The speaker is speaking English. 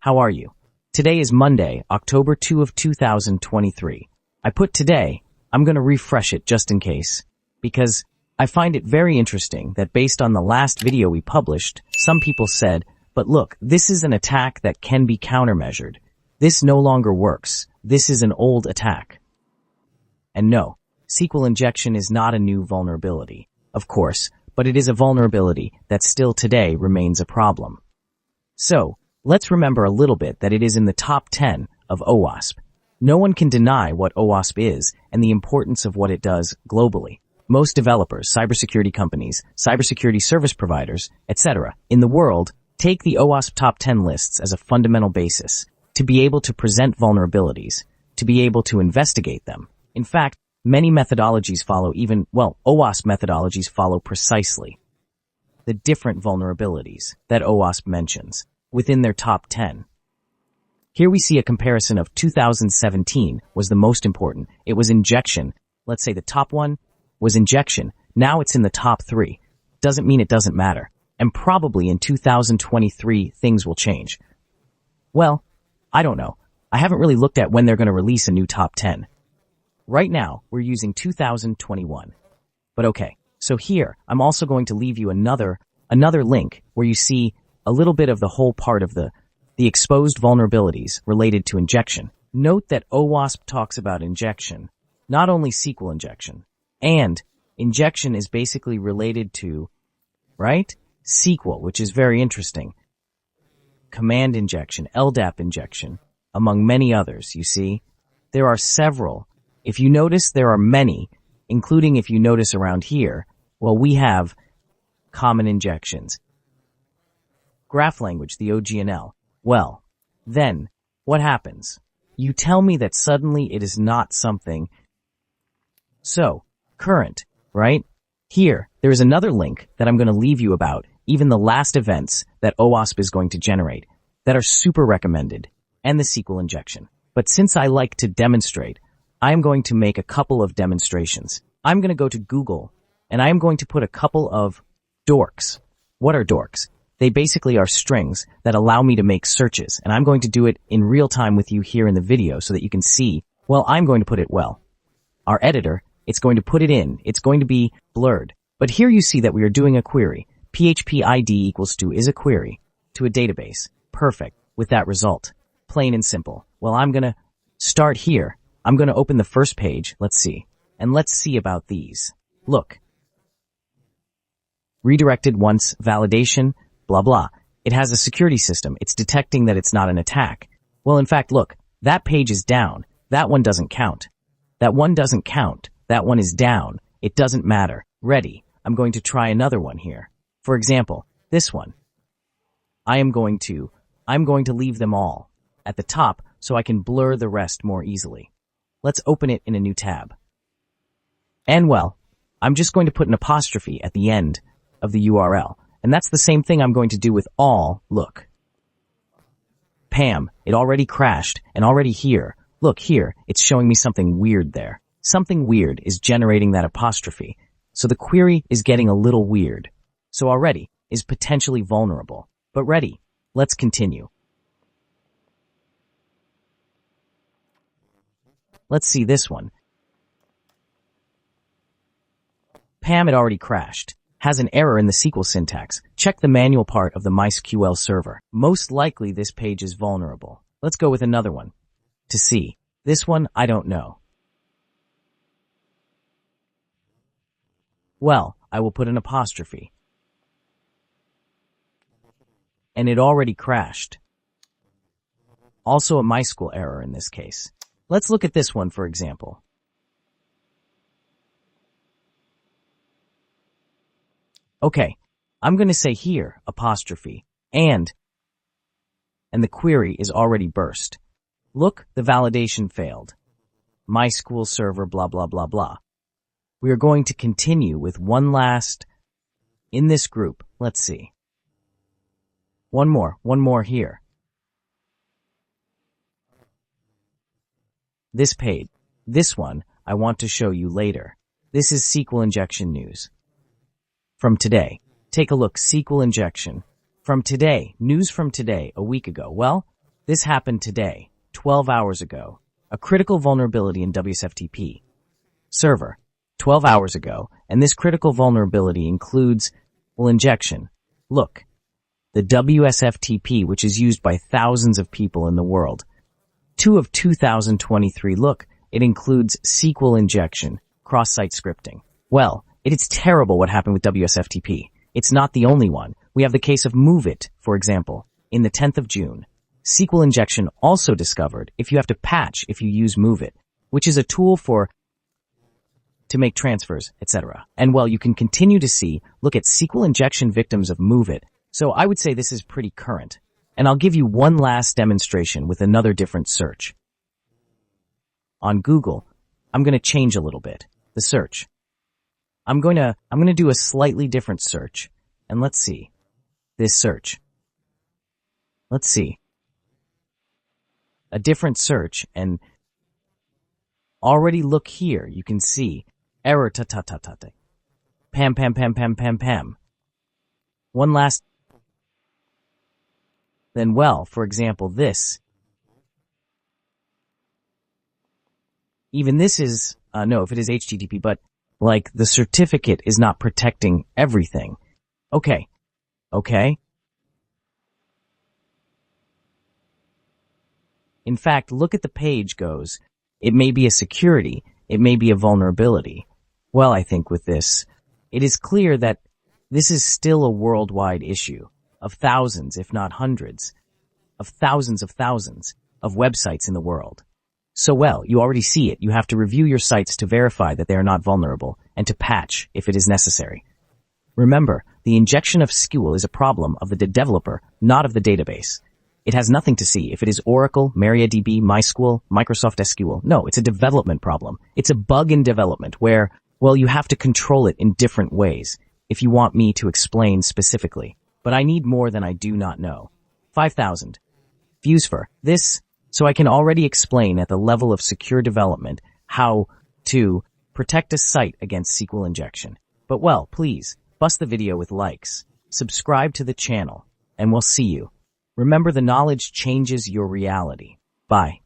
how are you? Today is Monday, October 2 of 2023. I put today, I'm going to refresh it just in case, because I find it very interesting that based on the last video we published, some people said, but look, this is an attack that can be countermeasured. This no longer works. This is an old attack. And no, SQL injection is not a new vulnerability, of course, but it is a vulnerability that still today remains a problem. So, let's remember a little bit that it is in the top 10 of OWASP. No one can deny what OWASP is and the importance of what it does globally. Most developers, cybersecurity companies, cybersecurity service providers, etc. in the world take the OWASP top 10 lists as a fundamental basis to be able to present vulnerabilities, to be able to investigate them. In fact, many methodologies follow OWASP methodologies follow precisely the different vulnerabilities that OWASP mentions within their top 10. Here we see a comparison of 2017 was the most important. It was injection. Let's say the top one was injection. Now it's in the top 3. Doesn't mean it doesn't matter. And probably in 2023 things will change. Well, I don't know. I haven't really looked at when they're going to release a new top 10. Right now, we're using 2021. But okay, so here, I'm also going to leave you another link where you see a little bit of the whole part of the exposed vulnerabilities related to injection. Note that OWASP talks about injection, not only SQL injection. And injection is basically related to, right? SQL, which is very interesting. Command injection, LDAP injection, among many others, you see. There are several. If you notice, there are many, including if you notice around here, well, we have common injections. Graph language, the OGNL. Well, then, what happens? You tell me that suddenly it is not something. So, current, right? Here, there is another link that I'm going to leave you about, even the last events that OWASP is going to generate, that are super recommended, and the SQL injection. But since I like to demonstrate, I am going to make a couple of demonstrations. I'm going to go to Google, and I am going to put a couple of dorks. What are dorks? They basically are strings that allow me to make searches, and I'm going to do it in real time with you here in the video so that you can see, well, I'm going to put it well. Our editor, it's going to put it in. It's going to be blurred. But here you see that we are doing a query. PHP ID equals to is a query to a database. Perfect. With that result. Plain and simple. Well, I'm going to start here. I'm going to open the first page. Let's see. And let's see about these. Look. Redirected once, validation, blah, blah. It has a security system. It's detecting that it's not an attack. Well, in fact, look, that page is down. That one doesn't count. That one doesn't count. That one is down. It doesn't matter. Ready. I'm going to try another one here. For example, this one. I'm going to leave them all at the top so I can blur the rest more easily. Let's open it in a new tab. And well, I'm just going to put an apostrophe at the end of the URL. And that's the same thing I'm going to do with all. Look. Pam, it already crashed, and already here. Look here, it's showing me something weird there. Something weird is generating that apostrophe. So the query is getting a little weird. So already is potentially vulnerable. But ready. Let's continue. Let's see this one. Pam, it already crashed. Has an error in the SQL syntax. Check the manual part of the MySQL server. Most likely this page is vulnerable. Let's go with another one to see. This one, I don't know. Well, I will put an apostrophe. And it already crashed. Also a MySQL error in this case. Let's look at this one, for example. Okay, I'm going to say here, apostrophe, and the query is already burst. Look, the validation failed. MySQL server, blah, blah, blah, blah. We are going to continue with one last, in this group, let's see. One more here. This page, this one, I want to show you later. This is SQL injection news. From today. Take a look, SQL injection. From today, news from today, a week ago. Well, This happened today, 12 hours ago. A critical vulnerability in WSFTP server, 12 hours ago, and this critical vulnerability includes, injection. Look, the WSFTP, which is used by thousands of people in the world. 2 of 2023, look, it includes SQL injection, cross-site scripting. Well, it is terrible what happened with WSFTP. It's not the only one. We have the case of MoveIt, for example, in the 10th of June. SQL injection also discovered if you have to patch if you use MoveIt, which is a tool to make transfers, etc. And well, you can continue to see, look at SQL injection victims of MoveIt. So I would say this is pretty current. And I'll give you one last demonstration with another different search. On Google, I'm going to change a little bit the search. I'm going to do a slightly different search. And let's see. This search. Let's see. A different search, and already look here. You can see error pam pam pam pam pam pam. One last. Then well, for example, this. Even this is no, if it is HTTP, but like the certificate is not protecting everything. Okay. In fact, look at the page goes. It may be a security. It may be a vulnerability. Well, I think with this, it is clear that this is still a worldwide issue of thousands, if not hundreds, of thousands of websites in the world. So well, you already see it. You have to review your sites to verify that they are not vulnerable and to patch if it is necessary. Remember, the injection of SQL is a problem of the developer, not of the database. It has nothing to see if it is Oracle, MariaDB, MySQL, Microsoft SQL. No, it's a development problem. It's a bug in development where, well, you have to control it in different ways if you want me to explain specifically. But I need more than I do not know. 5,000 views for this, so I can already explain at the level of secure development how to protect a site against SQL injection. But well, please, bust the video with likes, subscribe to the channel, and we'll see you. Remember, the knowledge changes your reality. Bye.